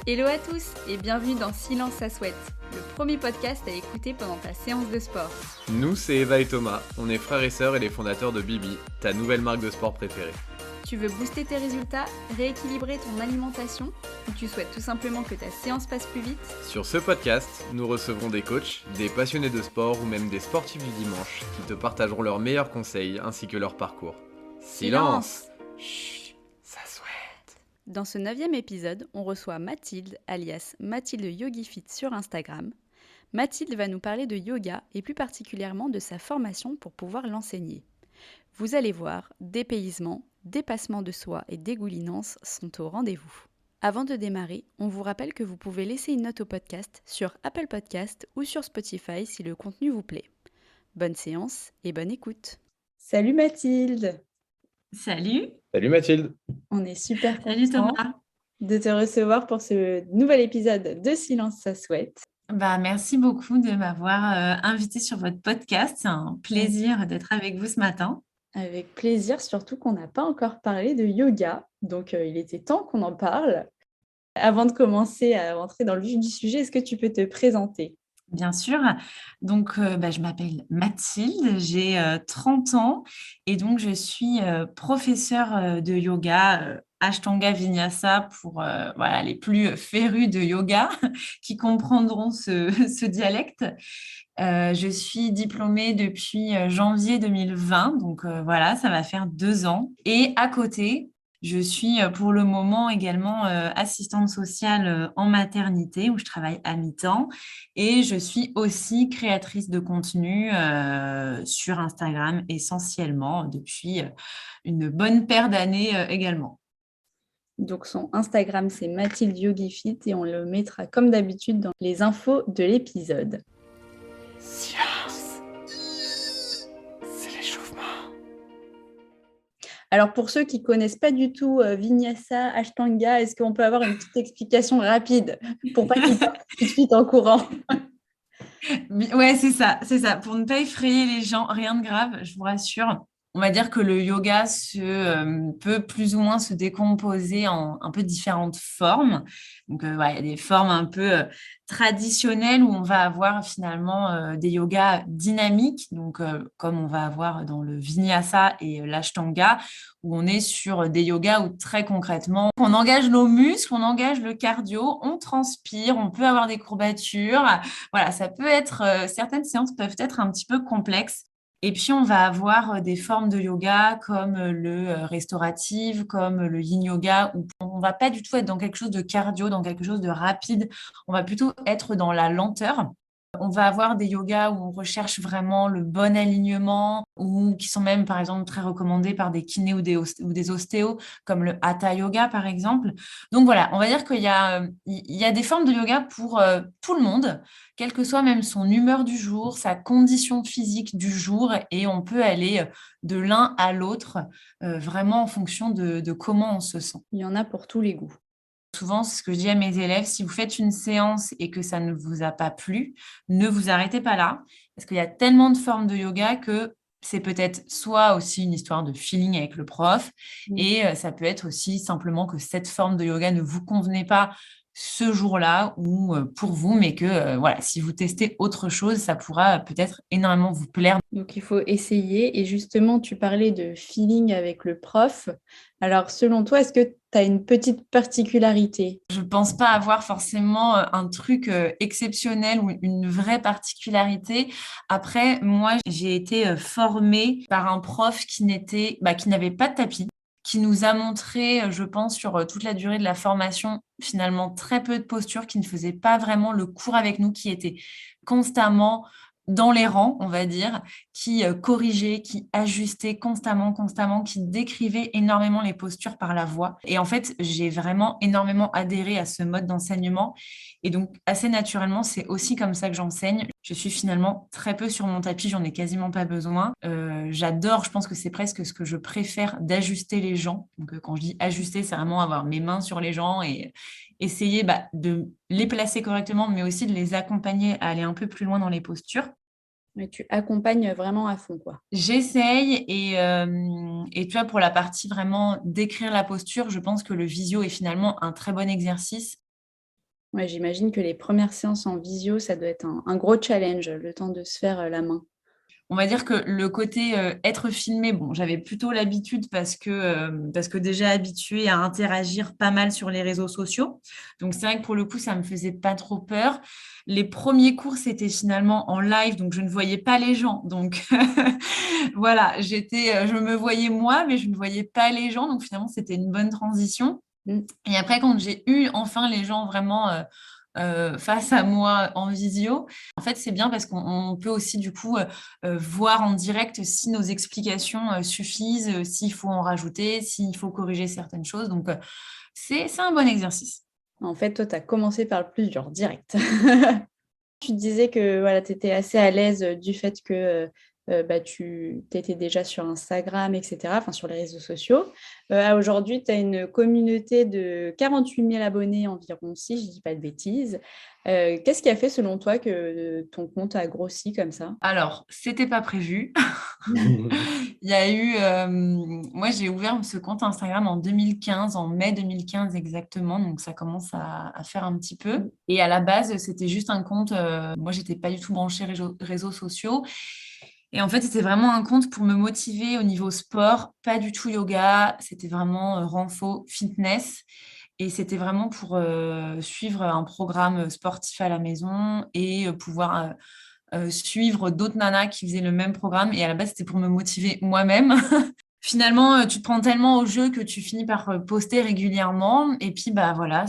Hello à tous et bienvenue dans Silence ça souhaite, le premier podcast à écouter pendant ta séance de sport. Nous, c'est Eva et Thomas, on est frères et sœurs et les fondateurs de Bibi, ta nouvelle marque de sport préférée. Tu veux booster tes résultats, rééquilibrer ton alimentation ou tu souhaites tout simplement que ta séance passe plus vite? Sur ce podcast, nous recevrons des coachs, des passionnés de sport ou même des sportifs du dimanche qui te partageront leurs meilleurs conseils ainsi que leur parcours. Silence! Chut, ça souhaite. Dans ce 9e épisode, on reçoit Mathilde, alias Mathilde YogiFit sur Instagram. Mathilde va nous parler de yoga et plus particulièrement de sa formation pour pouvoir l'enseigner. Vous allez voir, dépaysement, dépassement de soi et dégoulinance sont au rendez-vous. Avant de démarrer, on vous rappelle que vous pouvez laisser une note au podcast sur Apple Podcast ou sur Spotify si le contenu vous plaît. Bonne séance et bonne écoute. Salut Mathilde. Salut. Salut Mathilde. On est super Salut content Thomas. de te recevoir pour ce nouvel épisode de Silence ça souhaite. Merci beaucoup de m'avoir invitée sur votre podcast. C'est un plaisir d'être avec vous ce matin. Avec plaisir, surtout qu'on n'a pas encore parlé de yoga, donc il était temps qu'on en parle. Avant de commencer à rentrer dans le vif du sujet, est-ce que tu peux te présenter ? Bien sûr. Donc, je m'appelle Mathilde, j'ai 30 ans et donc je suis professeure de yoga, Ashtanga Vinyasa pour les plus férus de yoga qui comprendront ce dialecte. Je suis diplômée depuis janvier 2020, donc ça va faire 2 ans. Et à côté, je suis pour le moment également assistante sociale en maternité où je travaille à mi-temps et je suis aussi créatrice de contenu sur Instagram essentiellement depuis une bonne paire d'années également. Donc son Instagram c'est Mathilde YogiFit et on le mettra comme d'habitude dans les infos de l'épisode. Silence. C'est l'échauffement. Alors pour ceux qui ne connaissent pas du tout Vinyasa, Ashtanga, est-ce qu'on peut avoir une petite explication rapide pour pas qu'ils partent tout de suite en courant ? Ouais, c'est ça. Pour ne pas effrayer les gens, rien de grave, je vous rassure. On va dire que le yoga peut plus ou moins se décomposer en un peu différentes formes. Donc, il y a des formes un peu traditionnelles où on va avoir finalement des yogas dynamiques, donc comme on va avoir dans le Vinyasa et l'Ashtanga, où on est sur des yogas où très concrètement, on engage nos muscles, on engage le cardio, on transpire, on peut avoir des courbatures. Voilà, ça peut être, certaines séances peuvent être un petit peu complexes. Et puis, on va avoir des formes de yoga comme le restauratif, comme le yin yoga, où on ne va pas du tout être dans quelque chose de cardio, dans quelque chose de rapide. On va plutôt être dans la lenteur. On va avoir des yogas où on recherche vraiment le bon alignement ou qui sont même, par exemple, très recommandés par des kinés ou des ostéos, comme le Hatha Yoga, par exemple. Donc voilà, on va dire qu'il y a des formes de yoga pour tout le monde, quelle que soit même son humeur du jour, sa condition physique du jour, et on peut aller de l'un à l'autre, vraiment en fonction de comment on se sent. Il y en a pour tous les goûts. Souvent, c'est ce que je dis à mes élèves, si vous faites une séance et que ça ne vous a pas plu, ne vous arrêtez pas là, parce qu'il y a tellement de formes de yoga que c'est peut-être soit aussi une histoire de feeling avec le prof, et ça peut être aussi simplement que cette forme de yoga ne vous convenait pas ce jour-là ou pour vous, mais que si vous testez autre chose, ça pourra peut-être énormément vous plaire. Donc il faut essayer. Et justement, tu parlais de feeling avec le prof. Alors selon toi, est-ce que tu as une petite particularité ? Je ne pense pas avoir forcément un truc exceptionnel ou une vraie particularité. Après, moi, j'ai été formée par un prof qui n'avait pas de tapis, qui nous a montré, je pense, sur toute la durée de la formation, finalement très peu de postures, qui ne faisait pas vraiment le cours avec nous, qui était constamment dans les rangs, on va dire, qui corrigeait, qui ajustait constamment, qui décrivait énormément les postures par la voix. Et en fait, j'ai vraiment énormément adhéré à ce mode d'enseignement. Et donc, assez naturellement, c'est aussi comme ça que j'enseigne. Je suis finalement très peu sur mon tapis, j'en ai quasiment pas besoin. J'adore, je pense que c'est presque ce que je préfère, d'ajuster les gens. Donc, quand je dis ajuster, c'est vraiment avoir mes mains sur les gens et essayer de les placer correctement, mais aussi de les accompagner à aller un peu plus loin dans les postures. Mais tu accompagnes vraiment à fond, quoi. J'essaye et tu vois, pour la partie vraiment décrire la posture, je pense que le visio est finalement un très bon exercice Ouais, j'imagine que les premières séances en visio, ça doit être un gros challenge, le temps de se faire la main. On va dire que le côté être filmé, bon, j'avais plutôt l'habitude parce que déjà habituée à interagir pas mal sur les réseaux sociaux. Donc, c'est vrai que pour le coup, ça me faisait pas trop peur. Les premiers cours, c'était finalement en live, donc je ne voyais pas les gens. Donc, voilà, je me voyais moi, mais je ne voyais pas les gens. Donc, finalement, c'était une bonne transition. Mmh. Et après, quand j'ai eu enfin les gens vraiment face à moi en visio, en fait, c'est bien parce qu'on peut aussi du coup voir en direct si nos explications suffisent, s'il faut en rajouter, s'il faut corriger certaines choses. Donc, c'est un bon exercice. En fait, toi, tu as commencé par le plus dur, direct. Tu disais que voilà, tu étais assez à l'aise, du fait que, bah, tu étais déjà sur Instagram et cetera, enfin sur les réseaux sociaux. À aujourd'hui, tu as une communauté de 48 000 abonnés environ, si je dis pas de bêtises. Qu'est-ce qui a fait selon toi que, ton compte a grossi comme ça? Alors, c'était pas prévu. Il y a eu, moi, j'ai ouvert ce compte Instagram en 2015, en mai 2015 exactement, donc ça commence à faire un petit peu. Mmh. Et à la base, c'était juste un compte, moi, j'étais pas du tout branchée réseaux sociaux. Et en fait, c'était vraiment un compte pour me motiver au niveau sport, pas du tout yoga, c'était vraiment renfo, fitness. Et c'était vraiment pour suivre un programme sportif à la maison et pouvoir suivre d'autres nanas qui faisaient le même programme. Et à la base, c'était pour me motiver moi-même. Finalement, tu te prends tellement au jeu que tu finis par poster régulièrement. Et puis, bah voilà,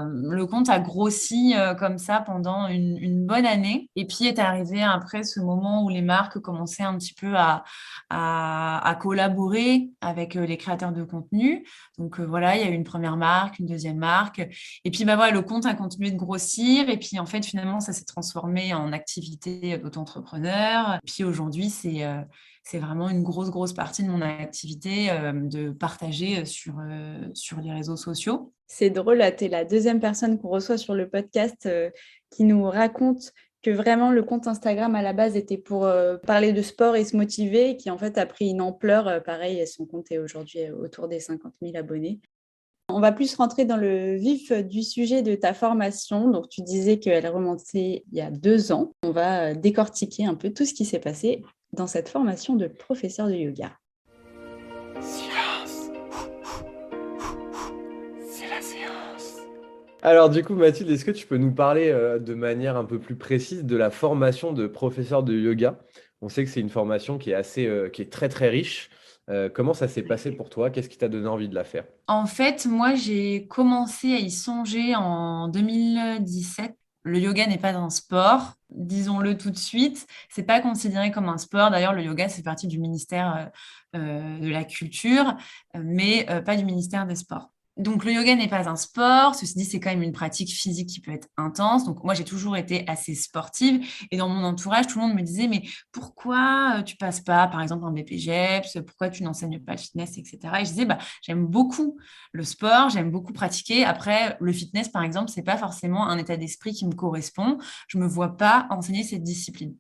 le compte a grossi comme ça pendant une bonne année. Et puis est arrivé après ce moment où les marques commençaient un petit peu à collaborer avec les créateurs de contenu. Donc voilà, il y a eu une première marque, une deuxième marque. Et puis, bah voilà, le compte a continué de grossir. Et puis, en fait, finalement, ça s'est transformé en activité d'auto-entrepreneur. Puis aujourd'hui, c'est vraiment une grosse partie de mon activité de partager sur les réseaux sociaux. C'est drôle, là, tu es la deuxième personne qu'on reçoit sur le podcast, qui nous raconte que vraiment le compte Instagram à la base était pour, parler de sport et se motiver et qui en fait a pris une ampleur, pareil, son compte est aujourd'hui, autour des 50 000 abonnés. On va plus rentrer dans le vif du sujet de ta formation. Donc tu disais qu'elle remontait il y a 2 ans. On va, décortiquer un peu tout ce qui s'est passé dans cette formation de professeur de yoga. Silence. C'est la séance. Alors du coup, Mathilde, est-ce que tu peux nous parler de manière un peu plus précise de la formation de professeur de yoga? On sait que c'est une formation qui est qui est très très riche. Comment ça s'est passé pour toi? Qu'est-ce qui t'a donné envie de la faire? En fait, moi, j'ai commencé à y songer en 2017. Le yoga n'est pas un sport, disons-le tout de suite. C'est pas considéré comme un sport. D'ailleurs, le yoga, c'est partie du ministère de la Culture, mais pas du ministère des Sports. Donc, le yoga n'est pas un sport. Ceci dit, c'est quand même une pratique physique qui peut être intense. Donc, moi, j'ai toujours été assez sportive. Et dans mon entourage, tout le monde me disait, mais pourquoi tu passes pas, par exemple, un BPGEPS? Pourquoi tu n'enseignes pas le fitness, etc. Et je disais, bah, j'aime beaucoup le sport, j'aime beaucoup pratiquer. Après, le fitness, par exemple, c'est pas forcément un état d'esprit qui me correspond. Je me vois pas enseigner cette discipline.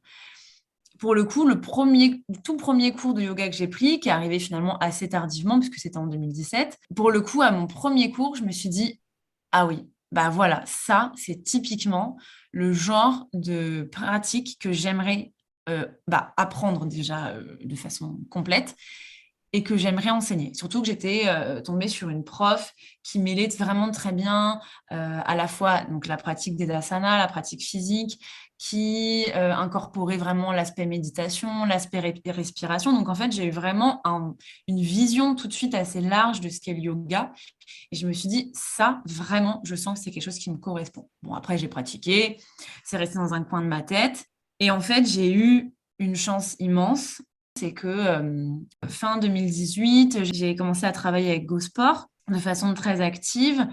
Pour le coup, tout premier cours de yoga que j'ai pris, qui est arrivé finalement assez tardivement, puisque c'était en 2017, pour le coup, à mon premier cours, je me suis dit, ah oui, bah voilà, ça, c'est typiquement le genre de pratique que j'aimerais apprendre déjà de façon complète et que j'aimerais enseigner. Surtout que j'étais tombée sur une prof qui mêlait vraiment très bien à la fois donc, la pratique des asanas, la pratique physique, qui incorporait vraiment l'aspect méditation, l'aspect respiration. Donc en fait, j'ai eu vraiment une vision tout de suite assez large de ce qu'est le yoga. Et je me suis dit, ça, vraiment, je sens que c'est quelque chose qui me correspond. Bon, après, j'ai pratiqué, c'est resté dans un coin de ma tête. Et en fait, j'ai eu une chance immense, c'est que fin 2018, j'ai commencé à travailler avec GoSport de façon très active.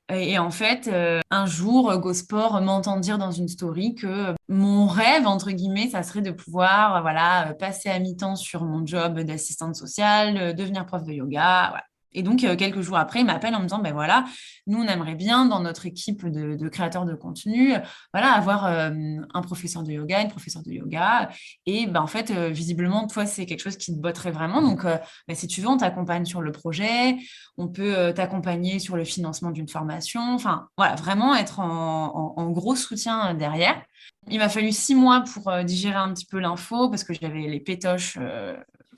Et en fait, un jour, GoSport m'entend dire dans une story que mon rêve, entre guillemets, ça serait de pouvoir voilà, passer à mi-temps sur mon job d'assistante sociale, devenir prof de yoga. Voilà. Et donc, quelques jours après, il m'appelle en me disant, ben voilà, nous, on aimerait bien, dans notre équipe de créateurs de contenu, voilà, avoir un professeur de yoga, une professeure de yoga. Et ben, en fait, visiblement, toi, c'est quelque chose qui te botterait vraiment. Donc, ben, si tu veux, on t'accompagne sur le projet, on peut t'accompagner sur le financement d'une formation. Enfin, voilà, vraiment être en gros soutien derrière. Il m'a fallu 6 mois pour digérer un petit peu l'info parce que j'avais les pétoches,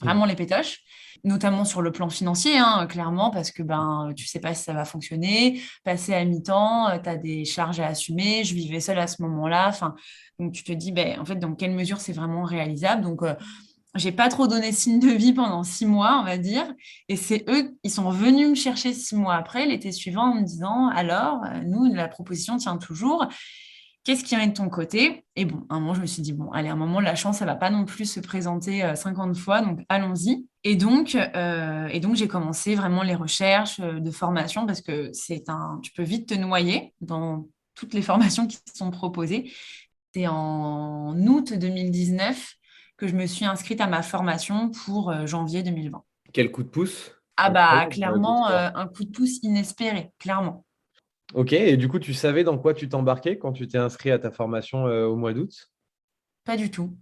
Hmm. vraiment les pétoches, notamment sur le plan financier, hein, clairement, parce que ben, tu sais pas si ça va fonctionner. Passer à mi-temps, tu as des charges à assumer. Je vivais seule à ce moment-là. Enfin, donc, tu te dis, ben, en fait, dans quelle mesure c'est vraiment réalisable. Donc, j'ai pas trop donné signe de vie pendant 6 mois, on va dire. Et c'est eux, ils sont venus me chercher 6 mois après, l'été suivant, en me disant, alors, nous, la proposition tient toujours. Qu'est-ce qui vient de ton côté? Et bon, à un moment, je me suis dit, bon, allez, à un moment, la chance, ça va pas non plus se présenter 50 fois, donc allons-y. Et donc, j'ai commencé vraiment les recherches de formation parce que tu peux vite te noyer dans toutes les formations qui sont proposées. C'est en août 2019 que je me suis inscrite à ma formation pour janvier 2020. Quel coup de pouce? Ah bah, Incroyable, j'ai envie de clairement, croire. un coup de pouce inespéré, clairement. Ok, et du coup, tu savais dans quoi tu t'embarquais quand tu t'es inscrit à ta formation au mois d'août? Pas du tout.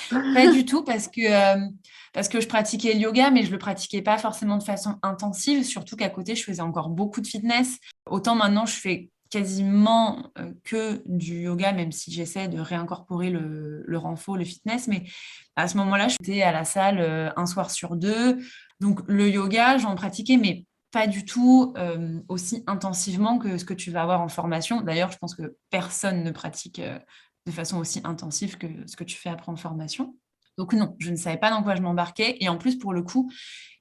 Pas du tout parce que je pratiquais le yoga, mais je le pratiquais pas forcément de façon intensive, surtout qu'à côté, je faisais encore beaucoup de fitness. Autant maintenant, je fais quasiment que du yoga, même si j'essaie de réincorporer le renfort, le fitness. Mais à ce moment-là, j'étais à la salle un soir sur deux. Donc le yoga, j'en pratiquais, mais pas du tout aussi intensivement que ce que tu vas avoir en formation. D'ailleurs, je pense que personne ne pratique de façon aussi intensive que ce que tu fais après en formation. Donc non, je ne savais pas dans quoi je m'embarquais. Et en plus, pour le coup,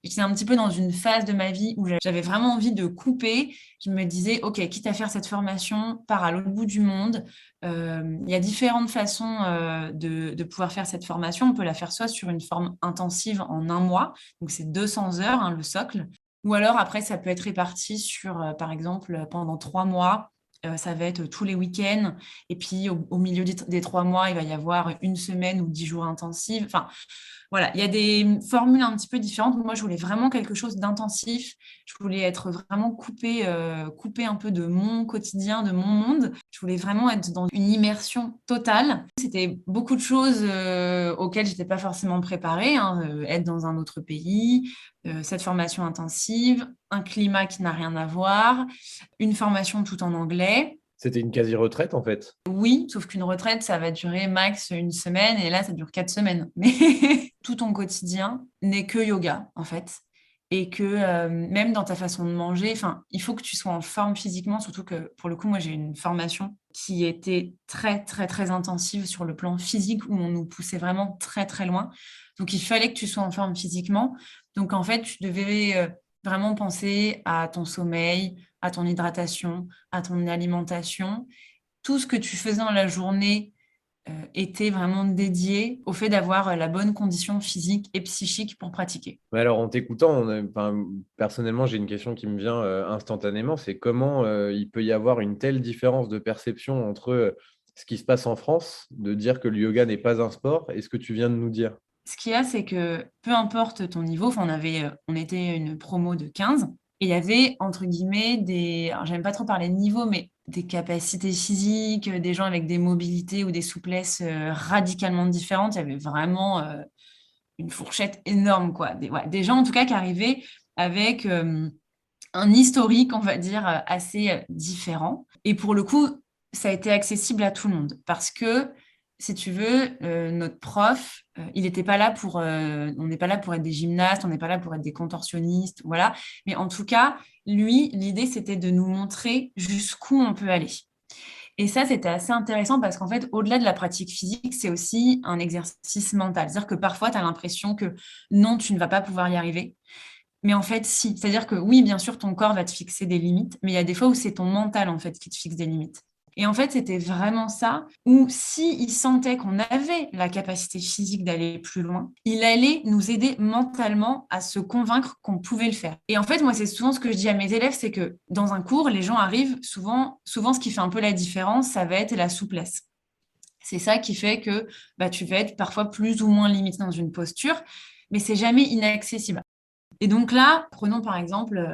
j'étais un petit peu dans une phase de ma vie où j'avais vraiment envie de couper. Je me disais, OK, quitte à faire cette formation, pars à l'autre bout du monde. Il y a différentes façons de pouvoir faire cette formation. On peut la faire soit sur une forme intensive en un mois, donc c'est 200 heures, hein, le socle. Ou alors après, ça peut être réparti sur, par exemple, pendant 3 mois. Ça va être tous les week-ends. Et puis, au milieu des 3 mois, il va y avoir une semaine ou 10 jours intensifs. Enfin, voilà, il y a des formules un petit peu différentes. Moi, je voulais vraiment quelque chose d'intensif. Je voulais être vraiment coupée un peu de mon quotidien, de mon monde. Je voulais vraiment être dans une immersion totale. C'était beaucoup de choses auxquelles je n'étais pas forcément préparée, hein. Être dans un autre pays, cette formation intensive, un climat qui n'a rien à voir, une formation tout en anglais. C'était une quasi-retraite en fait. Oui, sauf qu'une retraite, ça va durer max une semaine et là, ça dure 4 semaines. Mais tout ton quotidien n'est que yoga, en fait. Et que même dans ta façon de manger, enfin, il faut que tu sois en forme physiquement, surtout que pour le coup, moi, j'ai une formation qui était très, très, très intensive sur le plan physique où on nous poussait vraiment très, très loin. Donc, il fallait que tu sois en forme physiquement. Donc, en fait, tu devais vraiment penser à ton sommeil, à ton hydratation, à ton alimentation. Tout ce que tu faisais dans la journée était vraiment dédié au fait d'avoir la bonne condition physique et psychique pour pratiquer. Mais alors, en t'écoutant, enfin, personnellement, j'ai une question qui me vient instantanément, c'est comment il peut y avoir une telle différence de perception entre ce qui se passe en France, de dire que le yoga n'est pas un sport, et ce que tu viens de nous dire. Ce qu'il y a, c'est que peu importe ton niveau, enfin, on était une promo de 15 et il y avait, entre guillemets, alors j'aime pas trop parler de niveau, mais des capacités physiques, des gens avec des mobilités ou des souplesses radicalement différentes. Il y avait vraiment une fourchette énorme, quoi. Des gens, en tout cas, qui arrivaient avec un historique, on va dire, assez différent. Et pour le coup, ça a été accessible à tout le monde parce que, si tu veux, notre prof, il n'était pas là on n'est pas là pour être des gymnastes, on n'est pas là pour être des contorsionnistes, voilà. Mais en tout cas, lui, l'idée, c'était de nous montrer jusqu'où on peut aller. Et ça, c'était assez intéressant parce qu'en fait, au-delà de la pratique physique, c'est aussi un exercice mental. C'est-à-dire que parfois, tu as l'impression que non, tu ne vas pas pouvoir y arriver. Mais en fait, si. C'est-à-dire que oui, bien sûr, ton corps va te fixer des limites, mais il y a des fois où c'est ton mental, en fait, qui te fixe des limites. Et en fait, c'était vraiment ça, où s'il sentait qu'on avait la capacité physique d'aller plus loin, il allait nous aider mentalement à se convaincre qu'on pouvait le faire. Et en fait, moi, c'est souvent ce que je dis à mes élèves, c'est que dans un cours, les gens arrivent, souvent ce qui fait un peu la différence, ça va être la souplesse. C'est ça qui fait que bah, tu vas être parfois plus ou moins limité dans une posture, mais c'est jamais inaccessible. Et donc là, prenons par exemple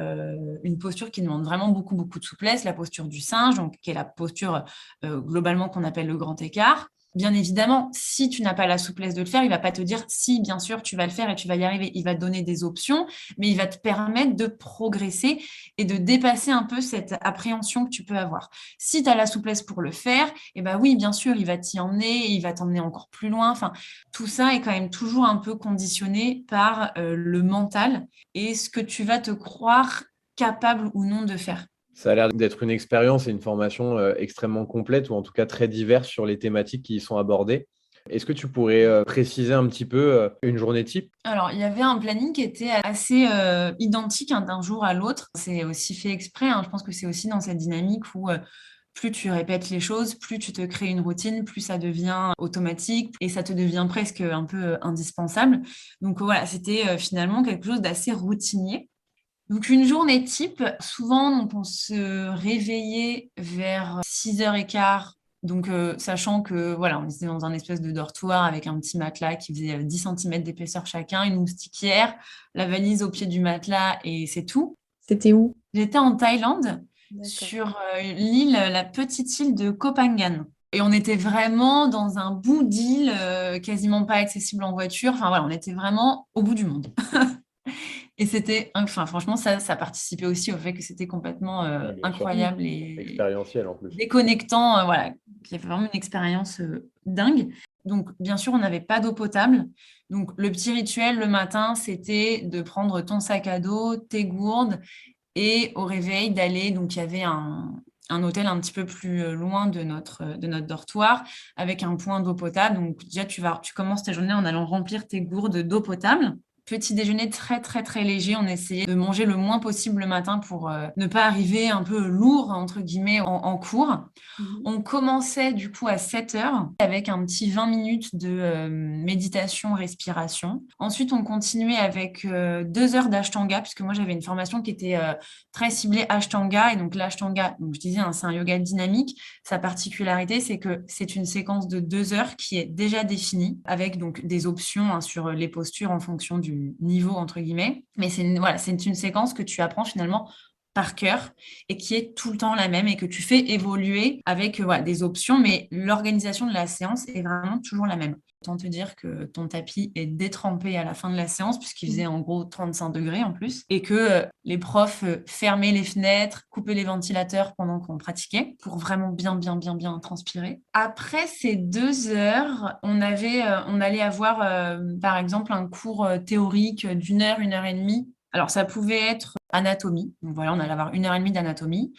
une posture qui demande vraiment beaucoup, beaucoup de souplesse, la posture du singe, donc, qui est la posture globalement qu'on appelle le grand écart. Bien évidemment, si tu n'as pas la souplesse de le faire, il ne va pas te dire si, bien sûr, tu vas le faire et tu vas y arriver. Il va te donner des options, mais il va te permettre de progresser et de dépasser un peu cette appréhension que tu peux avoir. Si tu as la souplesse pour le faire, eh ben oui, bien sûr, il va t'y emmener, il va t'emmener encore plus loin. Enfin, tout ça est quand même toujours un peu conditionné par le mental et ce que tu vas te croire capable ou non de faire. Ça a l'air d'être une expérience et une formation extrêmement complète, ou en tout cas très diverse sur les thématiques qui y sont abordées. Est-ce que tu pourrais préciser un petit peu une journée type? Alors, il y avait un planning qui était assez identique d'un jour à l'autre. C'est aussi fait exprès, hein. Je pense que c'est aussi dans cette dynamique où plus tu répètes les choses, plus tu te crées une routine, plus ça devient automatique et ça te devient presque un peu indispensable. Donc voilà, c'était finalement quelque chose d'assez routinier. Donc une journée type, souvent donc, on se réveillait vers 6h15. Donc sachant que voilà, on était dans un espèce de dortoir avec un petit matelas qui faisait 10 cm d'épaisseur chacun, une moustiquière, la valise au pied du matelas et c'est tout. C'était où? J'étais en Thaïlande D'accord. sur la petite île de Koh Phangan. Et on était vraiment dans un bout d'île, quasiment pas accessible en voiture. Enfin voilà, on était vraiment au bout du monde. Et c'était, enfin, franchement, ça participait aussi au fait que c'était complètement Ouais, bien sûr. incroyable et Expérientiel en plus. déconnectant. Voilà, il y avait vraiment une expérience dingue. Donc, bien sûr, on n'avait pas d'eau potable. Donc, le petit rituel le matin, c'était de prendre ton sac à dos, tes gourdes et au réveil d'aller. Donc, il y avait un hôtel un petit peu plus loin de notre dortoir avec un point d'eau potable. Donc, déjà, tu commences ta journée en allant remplir tes gourdes d'eau potable. Petit déjeuner très, très, très léger. On essayait de manger le moins possible le matin pour ne pas arriver un peu lourd, entre guillemets, en cours. Mhm. On commençait du coup à 7h avec un petit 20 minutes de méditation, respiration. Ensuite, on continuait avec 2 heures d'Ashtanga, puisque moi j'avais une formation qui était très ciblée Ashtanga. Et donc l'Ashtanga, donc je disais, hein, c'est un yoga dynamique. Sa particularité, c'est que c'est une séquence de 2 heures qui est déjà définie, avec donc des options hein, sur les postures en fonction du niveau, entre guillemets. Mais voilà, c'est une séquence que tu apprends finalement par cœur et qui est tout le temps la même et que tu fais évoluer avec voilà, des options, mais l'organisation de la séance est vraiment toujours la même. Autant te dire que ton tapis est détrempé à la fin de la séance, puisqu'il faisait en gros 35 degrés en plus, et que les profs fermaient les fenêtres, coupaient les ventilateurs pendant qu'on pratiquait, pour vraiment bien, bien, bien, bien transpirer. Après ces 2 heures, on allait avoir par exemple un cours théorique d'1 heure, 1 heure et demie. Alors ça pouvait être anatomie. Donc voilà, on allait avoir 1 heure et demie d'anatomie.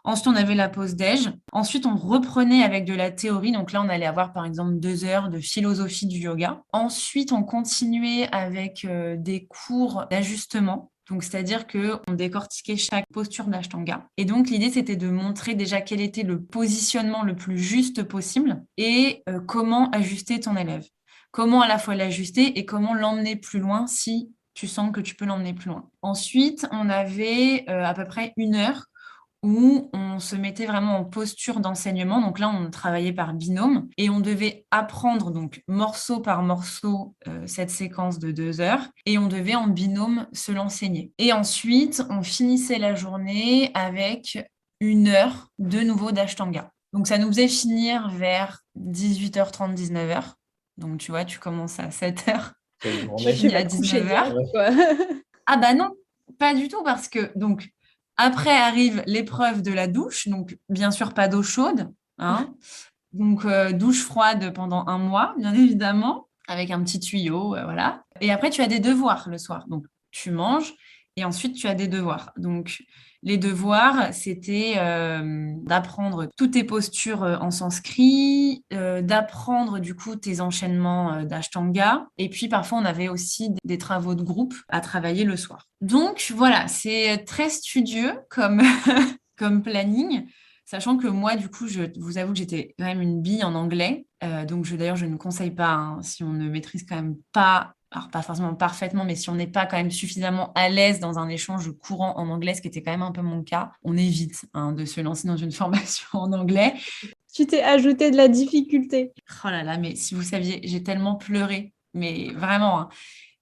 Ensuite, on avait la pause déj. Ensuite, on reprenait avec de la théorie. Donc là, on allait avoir par exemple 2 heures de philosophie du yoga. Ensuite, on continuait avec des cours d'ajustement. Donc, c'est-à-dire qu'on décortiquait chaque posture d'Ashtanga. Et donc, l'idée, c'était de montrer déjà quel était le positionnement le plus juste possible et comment ajuster ton élève. Comment à la fois l'ajuster et comment l'emmener plus loin si tu sens que tu peux l'emmener plus loin. Ensuite, on avait à peu près 1 heure où on se mettait vraiment en posture d'enseignement. Donc là, on travaillait par binôme et on devait apprendre donc morceau par morceau cette séquence de 2 heures et on devait en binôme se l'enseigner. Et ensuite, on finissait la journée avec 1 heure de nouveau d'Ashtanga. Donc ça nous faisait finir vers 18h30, 19h. Donc tu vois, tu commences à 7h. C'est une Tu journée. Tu finis vas à te coucher 19h. direct, quoi. Ah bah non, pas du tout, parce que donc après arrive l'épreuve de la douche, donc bien sûr pas d'eau chaude, hein. Donc douche froide pendant un mois, bien évidemment, avec un petit tuyau, voilà. Et après tu as des devoirs le soir, donc tu manges et ensuite tu as des devoirs. Donc les devoirs, c'était d'apprendre toutes tes postures en sanskrit, d'apprendre du coup tes enchaînements d'ashtanga. Et puis parfois, on avait aussi des travaux de groupe à travailler le soir. Donc voilà, c'est très studieux comme, comme planning. Sachant que moi, du coup, je vous avoue que j'étais quand même une bille en anglais. Donc, d'ailleurs, je ne conseille pas, hein, si on ne maîtrise quand même pas, alors pas forcément parfaitement, mais si on n'est pas quand même suffisamment à l'aise dans un échange courant en anglais, ce qui était quand même un peu mon cas, on évite hein, de se lancer dans une formation en anglais. Tu t'es ajouté de la difficulté. Oh là là, mais si vous saviez, j'ai tellement pleuré, mais vraiment, hein.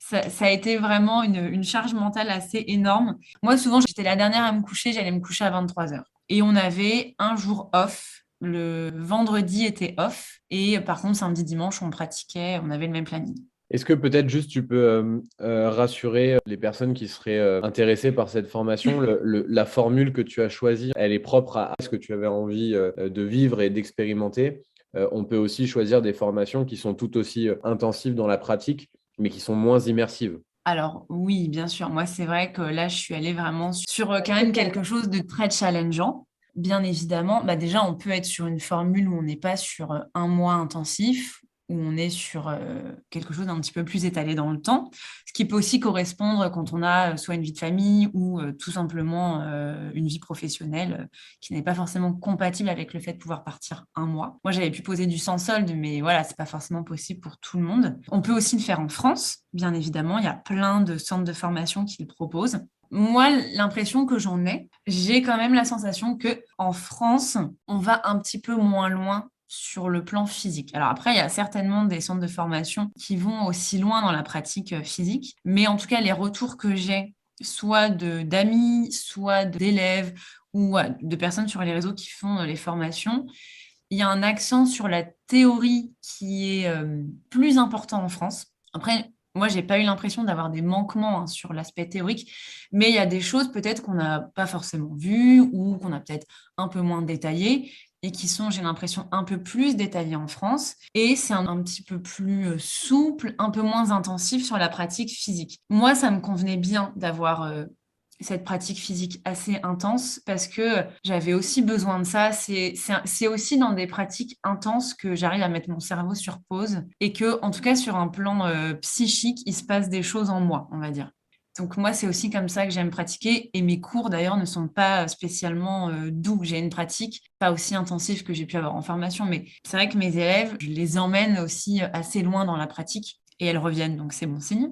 ça a été vraiment une charge mentale assez énorme. Moi, souvent, j'étais la dernière à me coucher, j'allais me coucher à 23h. Et on avait un jour off. Le vendredi était off. Et par contre, samedi, dimanche, on pratiquait, on avait le même planning. Est-ce que peut-être juste tu peux rassurer les personnes qui seraient intéressées par cette formation? La formule que tu as choisie, elle est propre à ce que tu avais envie de vivre et d'expérimenter. On peut aussi choisir des formations qui sont tout aussi intensives dans la pratique, mais qui sont moins immersives. Alors oui, bien sûr. Moi, c'est vrai que là, je suis allée vraiment sur quand même quelque chose de très challengeant. Bien évidemment, bah déjà, on peut être sur une formule où on n'est pas sur un mois intensif, où on est sur quelque chose d'un petit peu plus étalé dans le temps, ce qui peut aussi correspondre quand on a soit une vie de famille ou tout simplement une vie professionnelle qui n'est pas forcément compatible avec le fait de pouvoir partir un mois. Moi, j'avais pu poser du sans solde, mais voilà, c'est pas forcément possible pour tout le monde. On peut aussi le faire en France, bien évidemment. Il y a plein de centres de formation qui le proposent. Moi, l'impression que j'en ai, j'ai quand même la sensation que en France, on va un petit peu moins loin sur le plan physique. Alors après, il y a certainement des centres de formation qui vont aussi loin dans la pratique physique, mais en tout cas, les retours que j'ai, soit d'amis, soit d'élèves ou de personnes sur les réseaux qui font les formations, il y a un accent sur la théorie qui est plus important en France. Après, moi, j'ai pas eu l'impression d'avoir des manquements sur l'aspect théorique, mais il y a des choses peut-être qu'on n'a pas forcément vues ou qu'on a peut-être un peu moins détaillées et qui sont, j'ai l'impression, un peu plus détaillées en France. Et c'est un petit peu plus souple, un peu moins intensif sur la pratique physique. Moi, ça me convenait bien d'avoir cette pratique physique assez intense parce que j'avais aussi besoin de ça. C'est aussi dans des pratiques intenses que j'arrive à mettre mon cerveau sur pause et que, en tout cas, sur un plan psychique, il se passe des choses en moi, on va dire. Donc moi, c'est aussi comme ça que j'aime pratiquer et mes cours d'ailleurs ne sont pas spécialement doux. J'ai une pratique pas aussi intensive que j'ai pu avoir en formation, mais c'est vrai que mes élèves, je les emmène aussi assez loin dans la pratique et elles reviennent, donc c'est bon signe.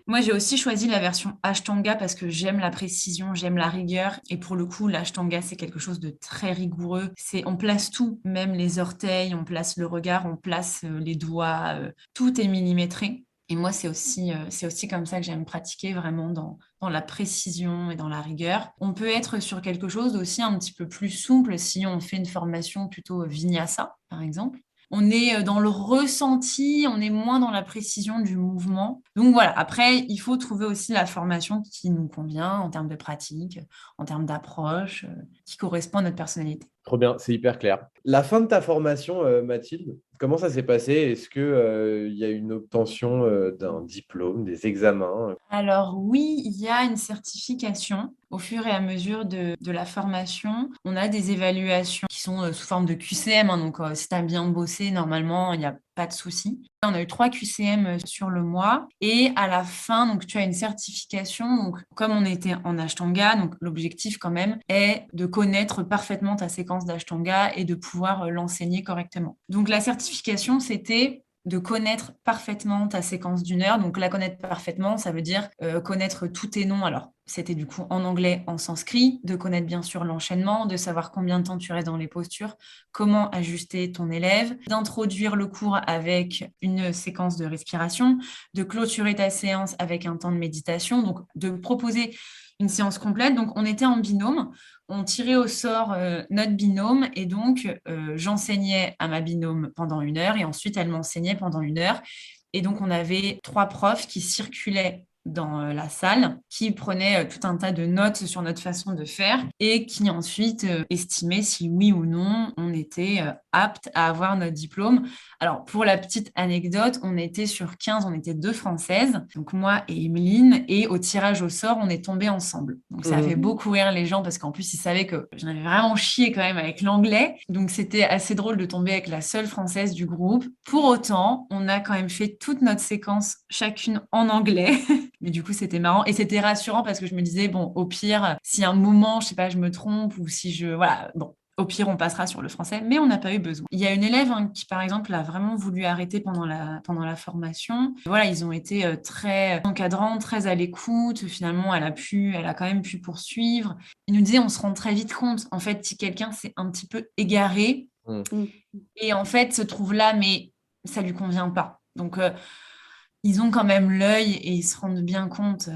Moi, j'ai aussi choisi la version Ashtanga parce que j'aime la précision, j'aime la rigueur. Et pour le coup, l'Ashtanga, c'est quelque chose de très rigoureux. On place tout, même les orteils, on place le regard, on place les doigts, tout est millimétré. Et moi, c'est aussi comme ça que j'aime pratiquer vraiment dans la précision et dans la rigueur. On peut être sur quelque chose aussi un petit peu plus souple si on fait une formation plutôt vinyasa, par exemple. On est dans le ressenti, on est moins dans la précision du mouvement. Donc voilà, après, il faut trouver aussi la formation qui nous convient en termes de pratique, en termes d'approche, qui correspond à notre personnalité. Trop bien, c'est hyper clair. La fin de ta formation, Mathilde, comment ça s'est passé? Est-ce qu'il y a une obtention d'un diplôme, des examens? Alors oui, il y a une certification. Au fur et à mesure de la formation, on a des évaluations qui sont sous forme de QCM, hein, donc si tu as bien bossé, normalement, il n'y a pas de souci. On a eu 3 QCM sur le mois et à la fin, donc tu as une certification. Donc comme on était en Ashtanga, donc l'objectif quand même est de connaître parfaitement ta séquence d'Ashtanga et de pouvoir l'enseigner correctement. Donc la certification, c'était de connaître parfaitement ta séquence d'une heure. Donc, la connaître parfaitement, ça veut dire connaître tous tes noms. Alors, c'était du coup en anglais, en sanskrit, de connaître bien sûr l'enchaînement, de savoir combien de temps tu restes dans les postures, comment ajuster ton élève, d'introduire le cours avec une séquence de respiration, de clôturer ta séance avec un temps de méditation, donc de proposer une séance complète. Donc, on était en binôme. On tirait au sort notre binôme et donc j'enseignais à ma binôme pendant 1 heure et ensuite elle m'enseignait pendant 1 heure. Et donc, on avait 3 profs qui circulaient dans la salle, qui prenaient tout un tas de notes sur notre façon de faire et qui ensuite estimaient si oui ou non on était apte à avoir notre diplôme. Alors, pour la petite anecdote, on était sur 15, on était 2 Françaises, donc moi et Emeline, et au tirage au sort, on est tombés ensemble. Donc, ça a fait beaucoup rire les gens parce qu'en plus, ils savaient que j'en avais vraiment chié quand même avec l'anglais. Donc, c'était assez drôle de tomber avec la seule Française du groupe. Pour autant, on a quand même fait toute notre séquence chacune en anglais. Mais du coup, c'était marrant et c'était rassurant parce que je me disais, bon, au pire, si un moment, je sais pas, je me trompe ou si je... Voilà, bon, au pire, on passera sur le français, mais on n'a pas eu besoin. Il y a une élève qui, par exemple, a vraiment voulu arrêter pendant la formation. Voilà, ils ont été très encadrants, très à l'écoute. Finalement, elle a quand même pu poursuivre. Il nous disait, on se rend très vite compte, en fait, si quelqu'un s'est un petit peu égaré et en fait se trouve là, mais ça lui convient pas. Donc, ils ont quand même l'œil et ils se rendent bien compte.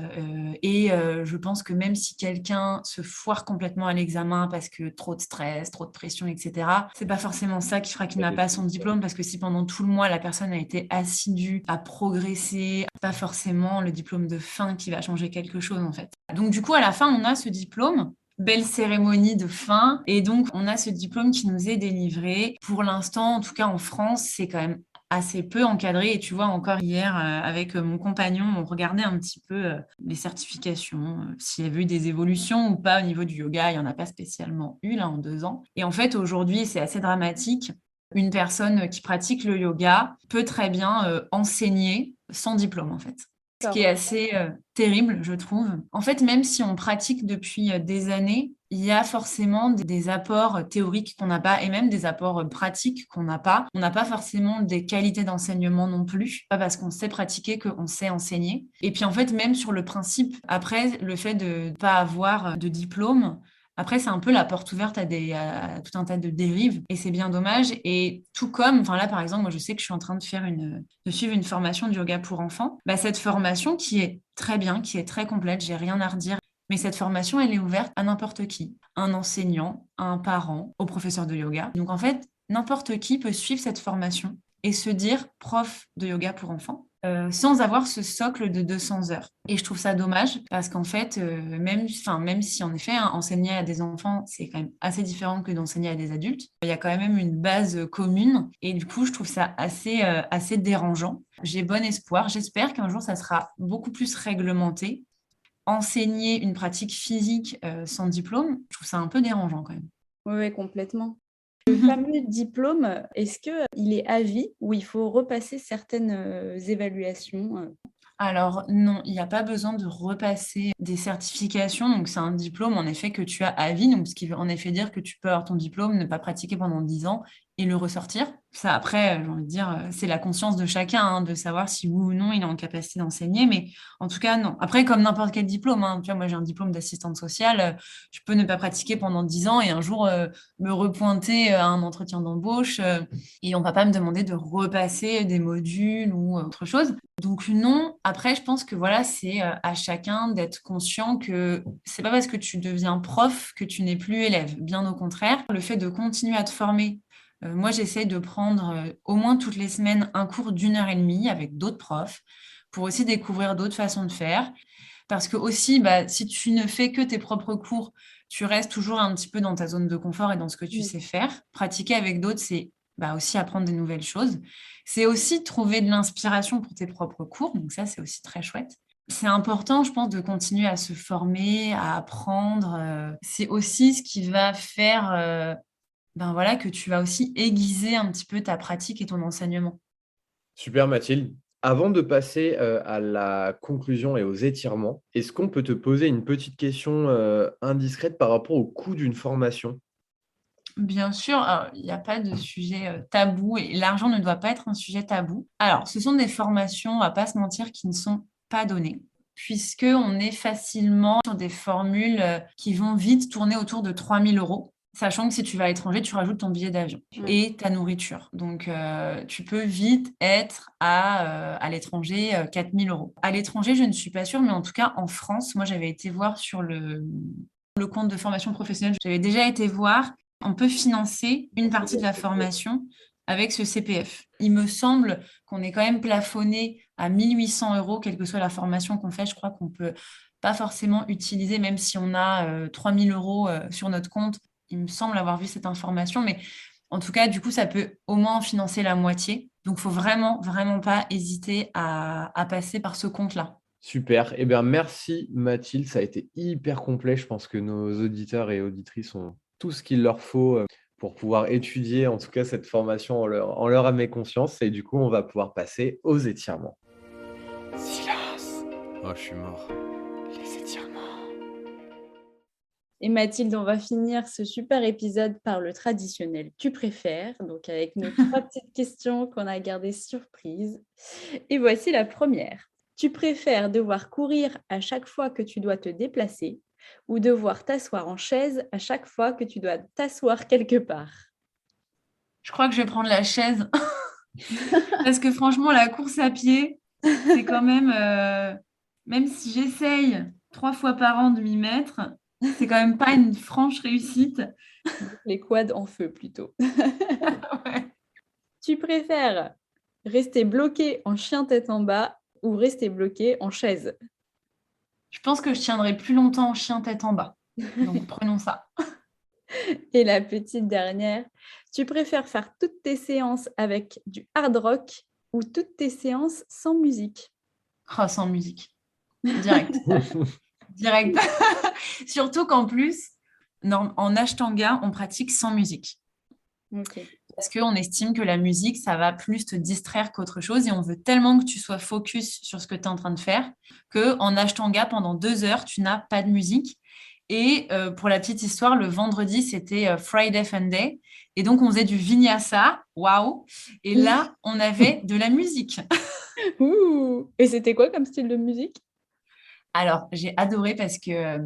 Je pense que même si quelqu'un se foire complètement à l'examen parce que trop de stress, trop de pression, etc., c'est pas forcément ça qui fera qu'il n'a pas son diplôme, parce que si pendant tout le mois, la personne a été assidue à progresser, c'est pas forcément le diplôme de fin qui va changer quelque chose, en fait. Donc, du coup, à la fin, on a ce diplôme. Belle cérémonie de fin. Et donc, on a ce diplôme qui nous est délivré. Pour l'instant, en tout cas en France, c'est quand même assez peu encadré. Et tu vois, encore hier, avec mon compagnon, on regardait un petit peu les certifications, s'il y avait eu des évolutions ou pas au niveau du yoga. Il n'y en a pas spécialement eu là en 2 ans. Et en fait, aujourd'hui, c'est assez dramatique. Une personne qui pratique le yoga peut très bien enseigner sans diplôme, en fait. Ce qui est assez terrible, je trouve. En fait, même si on pratique depuis des années, il y a forcément des apports théoriques qu'on n'a pas et même des apports pratiques qu'on n'a pas. On n'a pas forcément des qualités d'enseignement non plus, pas parce qu'on sait pratiquer qu'on sait enseigner. Et puis en fait, même sur le principe, après, le fait de ne pas avoir de diplôme, après, c'est un peu la porte ouverte à tout un tas de dérives et c'est bien dommage. Et tout comme, enfin là, par exemple, moi, je sais que je suis en train de suivre une formation de yoga pour enfants. Bah, cette formation qui est très bien, qui est très complète, j'ai rien à redire. Mais cette formation, elle est ouverte à n'importe qui. Un enseignant, un parent, au professeur de yoga. Donc en fait, n'importe qui peut suivre cette formation et se dire prof de yoga pour enfants sans avoir ce socle de 200 heures. Et je trouve ça dommage parce qu'en fait, même si en effet, hein, enseigner à des enfants, c'est quand même assez différent que d'enseigner à des adultes, il y a quand même une base commune et du coup, je trouve ça assez dérangeant. J'ai bon espoir. J'espère qu'un jour, ça sera beaucoup plus réglementé. Enseigner une pratique physique sans diplôme, je trouve ça un peu dérangeant quand même. Oui, ouais, complètement. Le fameux diplôme, est-ce qu'il est à vie ou il faut repasser certaines évaluations? Alors non, il n'y a pas besoin de repasser des certifications. Donc c'est un diplôme en effet que tu as à vie. Donc ce qui veut en effet dire que tu peux avoir ton diplôme, ne pas pratiquer pendant 10 ans et le ressortir. Ça après, j'ai envie de dire, c'est la conscience de chacun hein, de savoir si oui ou non il est en capacité d'enseigner. Mais en tout cas, non. Après, comme n'importe quel diplôme, hein, tu vois, moi j'ai un diplôme d'assistante sociale, je peux ne pas pratiquer pendant 10 ans et un jour me repointer à un entretien d'embauche et on ne va pas me demander de repasser des modules ou autre chose. Donc non, après je pense que voilà, c'est à chacun d'être conscient que c'est pas parce que tu deviens prof que tu n'es plus élève. Bien au contraire, le fait de continuer à te former. Moi, j'essaie de prendre au moins toutes les semaines un cours d'1 heure et demie avec d'autres profs pour aussi découvrir d'autres façons de faire. Parce que aussi, bah, si tu ne fais que tes propres cours, tu restes toujours un petit peu dans ta zone de confort et dans ce que tu Mm. sais faire. Pratiquer avec d'autres, c'est bah, aussi apprendre des nouvelles choses. C'est aussi trouver de l'inspiration pour tes propres cours. Donc ça, c'est aussi très chouette. C'est important, je pense, de continuer à se former, à apprendre. C'est aussi ce qui va faire ben voilà, que tu vas aussi aiguiser un petit peu ta pratique et ton enseignement. Super Mathilde. Avant de passer à la conclusion et aux étirements, est-ce qu'on peut te poser une petite question indiscrète par rapport au coût d'une formation? Bien sûr, alors, il n'y a pas de sujet tabou et l'argent ne doit pas être un sujet tabou. Alors, ce sont des formations, on va pas se mentir, qui ne sont pas données, puisqu'on est facilement sur des formules qui vont vite tourner autour de 3 000 euros, sachant que si tu vas à l'étranger, tu rajoutes ton billet d'avion Ouais. et ta nourriture. Donc, tu peux vite être à l'étranger 4 000 euros. À l'étranger, je ne suis pas sûre, mais en tout cas, en France, moi, j'avais été voir sur le compte de formation professionnelle, j'avais déjà été voir on peut financer une partie de la formation avec ce CPF. Il me semble qu'on est quand même plafonné à 1 800 euros, quelle que soit la formation qu'on fait. Je crois qu'on ne peut pas forcément utiliser, même si on a 3 000 euros sur notre compte. Il me semble avoir vu cette information, mais en tout cas, du coup, ça peut au moins en financer la moitié. Donc, il faut vraiment, vraiment pas hésiter à passer par ce compte-là. Super. Eh bien, merci Mathilde. Ça a été hyper complet. Je pense que nos auditeurs et auditrices ont tout ce qu'il leur faut pour pouvoir étudier, en tout cas, cette formation en leur âme et conscience. Et du coup, on va pouvoir passer aux étirements. Silence. Oh, je suis mort. Les étirements. Et Mathilde, on va finir ce super épisode par le traditionnel Tu préfères, donc avec nos 3 petites questions qu'on a gardées surprises. Et voici la première. Tu préfères devoir courir à chaque fois que tu dois te déplacer ou devoir t'asseoir en chaise à chaque fois que tu dois t'asseoir quelque part? Je crois que je vais prendre la chaise parce que franchement, la course à pied, C'est quand même si j'essaye 3 fois par an de m'y mettre, c'est quand même pas une franche réussite. Les quads en feu plutôt. Ouais. Tu préfères rester bloqué en chien tête en bas ou rester bloqué en chaise? Je pense que je tiendrai plus longtemps en chien tête en bas. Donc prenons ça. Et la petite dernière, tu préfères faire toutes tes séances avec du hard rock ou toutes tes séances sans musique? Oh, sans musique. Direct. Direct. Surtout qu'en plus, en Ashtanga, on pratique sans musique. Ok. Parce qu'on estime que la musique, ça va plus te distraire qu'autre chose et on veut tellement que tu sois focus sur ce que tu es en train de faire qu'en Ashtanga, pendant 2 heures, tu n'as pas de musique. Et pour la petite histoire, le vendredi, c'était Friday Fun Day. Et donc, on faisait du vinyasa. Waouh! Et là, on avait de la musique. Ouh. Et c'était quoi comme style de musique? Alors, j'ai adoré parce que,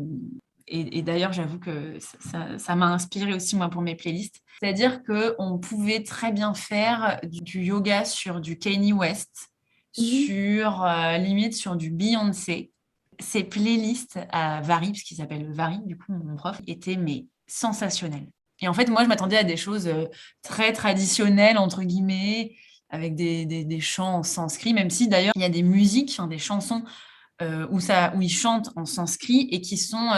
et d'ailleurs, j'avoue que ça m'a inspiré aussi, moi, pour mes playlists. C'est-à-dire qu'on pouvait très bien faire du yoga sur du Kanye West, Mhm. sur limite sur du Beyoncé. Ces playlists à Vary, parce qu'il s'appelle Vary, du coup, mon prof, étaient mais sensationnels. Et en fait, moi, je m'attendais à des choses très traditionnelles, entre guillemets, avec des chants en sanskrit, même si d'ailleurs, il y a des musiques, enfin, des chansons où ils chantent en sanskrit et qui sont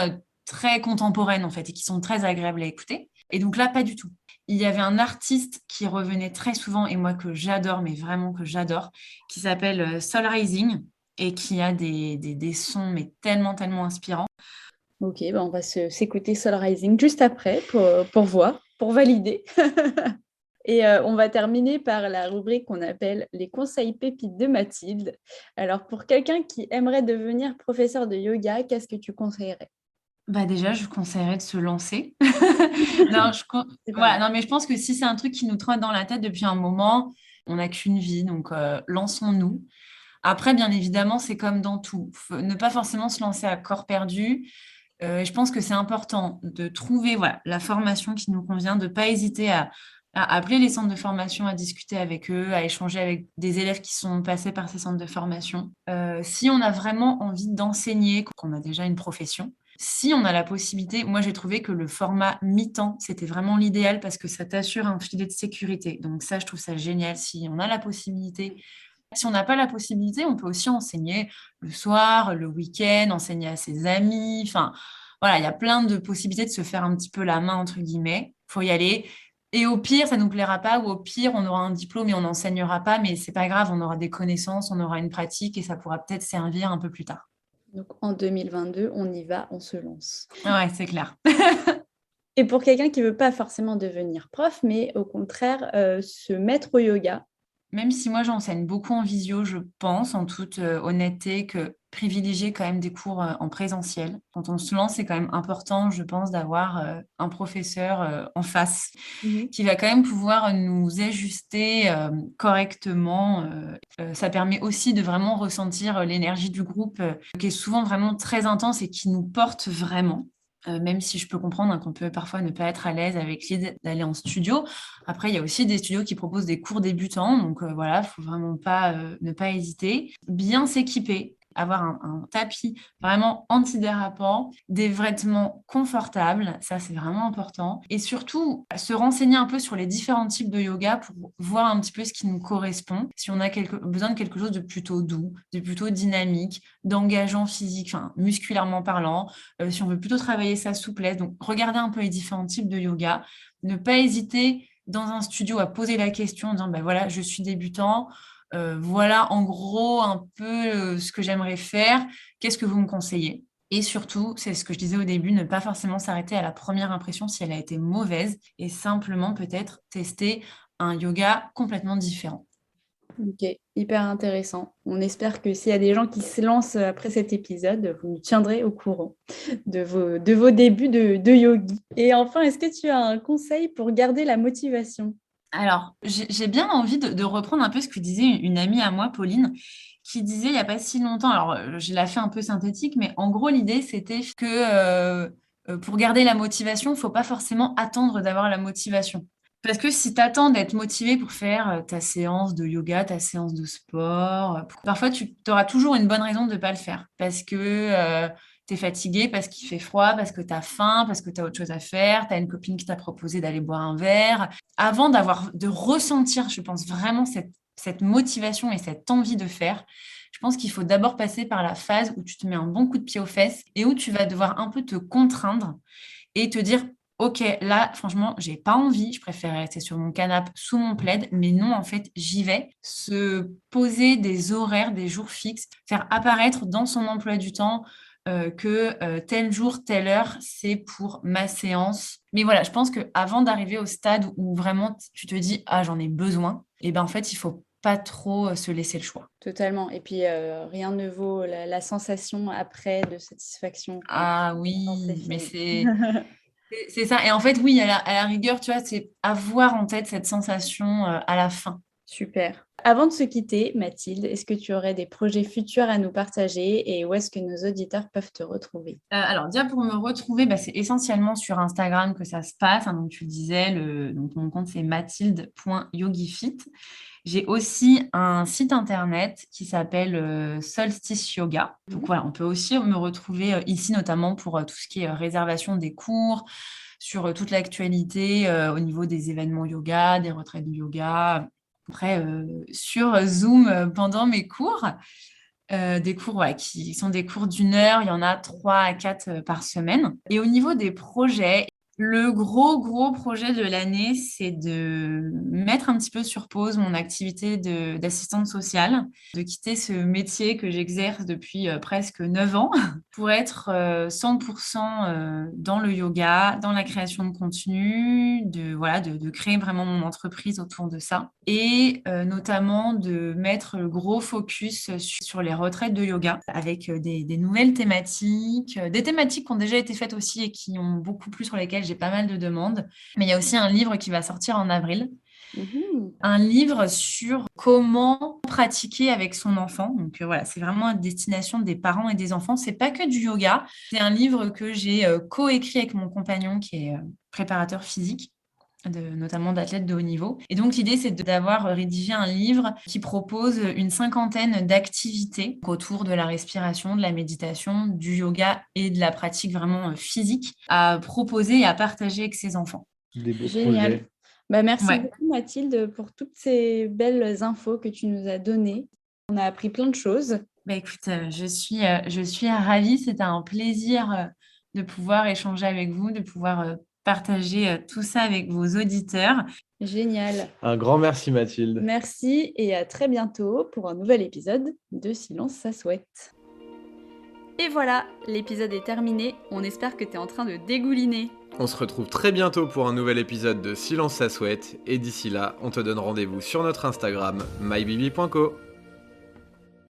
très contemporaines en fait et qui sont très agréables à écouter. Et donc là, pas du tout. Il y avait un artiste qui revenait très souvent et moi que j'adore, mais vraiment que j'adore, qui s'appelle Soul Rising et qui a des sons mais tellement, tellement inspirants. Ok, bah on va s'écouter Soul Rising juste après pour voir, pour valider. Et on va terminer par la rubrique qu'on appelle les conseils pépites de Mathilde. Alors, pour quelqu'un qui aimerait devenir professeur de yoga, qu'est-ce que tu conseillerais? Bah déjà, je conseillerais de se lancer. Non, C'est pas voilà, mal. non, mais je pense que si c'est un truc qui nous trotte dans la tête depuis un moment, on n'a qu'une vie, donc lançons-nous. Après, bien évidemment, c'est comme dans tout. Ne pas forcément se lancer à corps perdu. Je pense que c'est important de trouver voilà, la formation qui nous convient, de ne pas hésiter à appeler les centres de formation, à discuter avec eux, à échanger avec des élèves qui sont passés par ces centres de formation. Si on a vraiment envie d'enseigner, qu'on a déjà une profession, si on a la possibilité, moi j'ai trouvé que le format mi-temps, c'était vraiment l'idéal parce que ça t'assure un filet de sécurité. Donc ça, je trouve ça génial. Si on a la possibilité, si on n'a pas la possibilité, on peut aussi enseigner le soir, le week-end, enseigner à ses amis. Enfin, voilà, il y a plein de possibilités de se faire un petit peu la main, entre guillemets. Il faut y aller. Et au pire, ça ne nous plaira pas, ou au pire, on aura un diplôme et on n'enseignera pas, mais c'est pas grave, on aura des connaissances, on aura une pratique et ça pourra peut-être servir un peu plus tard. Donc, en 2022, on y va, on se lance. Ouais, c'est clair. Et pour quelqu'un qui ne veut pas forcément devenir prof, mais au contraire se mettre au yoga. Même si moi j'enseigne beaucoup en visio, je pense en toute honnêteté que privilégier quand même des cours en présentiel. Quand on se lance, c'est quand même important, je pense, d'avoir un professeur en face Mhm. qui va quand même pouvoir nous ajuster correctement. Ça permet aussi de vraiment ressentir l'énergie du groupe qui est souvent vraiment très intense et qui nous porte vraiment. Même si je peux comprendre qu'on peut parfois ne pas être à l'aise avec l'idée d'aller en studio. Après, il y a aussi des studios qui proposent des cours débutants. Donc voilà, il ne faut vraiment pas, ne pas hésiter. Bien s'équiper, avoir un tapis vraiment antidérapant, des vêtements confortables, ça c'est vraiment important. Et surtout, se renseigner un peu sur les différents types de yoga pour voir un petit peu ce qui nous correspond. Si on a besoin de quelque chose de plutôt doux, de plutôt dynamique, d'engageant physique, enfin musculairement parlant, si on veut plutôt travailler sa souplesse. Donc, regardez un peu les différents types de yoga. Ne pas hésiter dans un studio à poser la question en disant, ben voilà, je suis débutant, voilà en gros un peu ce que j'aimerais faire, qu'est-ce que vous me conseillez? Et surtout, c'est ce que je disais au début, ne pas forcément s'arrêter à la première impression si elle a été mauvaise et simplement peut-être tester un yoga complètement différent. Ok, hyper intéressant. On espère que s'il y a des gens qui se lancent après cet épisode, vous nous tiendrez au courant de vos débuts de yogi. Et enfin, est-ce que tu as un conseil pour garder la motivation? Alors, j'ai bien envie de reprendre un peu ce que disait une amie à moi, Pauline, qui disait il n'y a pas si longtemps, alors je l'ai fait un peu synthétique, mais en gros, l'idée, c'était que pour garder la motivation, il ne faut pas forcément attendre d'avoir la motivation. Parce que si tu attends d'être motivé pour faire ta séance de yoga, ta séance de sport, parfois tu auras toujours une bonne raison de ne pas le faire. Parce que tu es fatigué, parce qu'il fait froid, parce que tu as faim, parce que tu as autre chose à faire, tu as une copine qui t'a proposé d'aller boire un verre. Avant de ressentir, je pense vraiment cette motivation et cette envie de faire, je pense qu'il faut d'abord passer par la phase où tu te mets un bon coup de pied aux fesses et où tu vas devoir un peu te contraindre et te dire, OK, là, franchement, j'ai pas envie, je préfère rester sur mon canapé sous mon plaid, mais non, en fait, j'y vais. Se poser des horaires, des jours fixes, faire apparaître dans son emploi du temps que tel jour, telle heure, c'est pour ma séance. Mais voilà, je pense qu'avant d'arriver au stade où vraiment tu te dis, ah, j'en ai besoin, et ben en fait, il faut pas trop se laisser le choix. Totalement. Et puis, rien ne vaut la sensation après de satisfaction Ah quand c'est oui, mais fini. c'est ça. Et en fait, oui, à la rigueur, tu vois, c'est avoir en tête cette sensation à la fin. Super. Avant de se quitter, Mathilde, est-ce que tu aurais des projets futurs à nous partager et où est-ce que nos auditeurs peuvent te retrouver? Alors, déjà, pour me retrouver, bah, c'est essentiellement sur Instagram que ça se passe, hein. Donc, tu le disais, donc, mon compte, c'est mathilde.yogifit. J'ai aussi un site internet qui s'appelle Solstice Yoga. Donc, voilà, on peut aussi me retrouver ici, notamment pour tout ce qui est réservation des cours, sur toute l'actualité au niveau des événements yoga, des retraites de yoga. Après, sur Zoom pendant mes cours. Des cours ouais, qui sont des cours d'une heure, il y en a 3 à 4 par semaine. Et au niveau des projets, le gros projet de l'année, c'est de mettre un petit peu sur pause mon activité d'assistante sociale, de quitter ce métier que j'exerce depuis presque 9 ans pour être 100% dans le yoga, dans la création de contenu, voilà, de créer vraiment mon entreprise autour de ça et notamment de mettre le gros focus sur les retraites de yoga avec des nouvelles thématiques, des thématiques qui ont déjà été faites aussi et qui ont beaucoup plu, sur lesquelles j'ai pas mal de demandes. Mais il y a aussi un livre qui va sortir en avril, Mhm. un livre sur comment pratiquer avec son enfant. Donc voilà, c'est vraiment à destination des parents et des enfants. C'est pas que du yoga. C'est un livre que j'ai coécrit avec mon compagnon qui est préparateur physique. Notamment d'athlètes de haut niveau. Et donc, l'idée, c'est d'avoir rédigé un livre qui propose une cinquantaine d'activités autour de la respiration, de la méditation, du yoga et de la pratique vraiment physique à proposer et à partager avec ses enfants. Des beaux Génial. projets. Bah, merci Ouais. beaucoup, Mathilde, pour toutes ces belles infos que tu nous as données. On a appris plein de choses. Bah, écoute, je suis ravie. C'était un plaisir de pouvoir échanger avec vous, de pouvoir partager tout ça avec vos auditeurs. Génial. Un grand merci Mathilde. Merci et à très bientôt pour un nouvel épisode de Silence, ça souhaite. Et voilà, l'épisode est terminé. On espère que tu es en train de dégouliner. On se retrouve très bientôt pour un nouvel épisode de Silence ça souhaite, et d'ici là, on te donne rendez-vous sur notre Instagram, mybibi.co.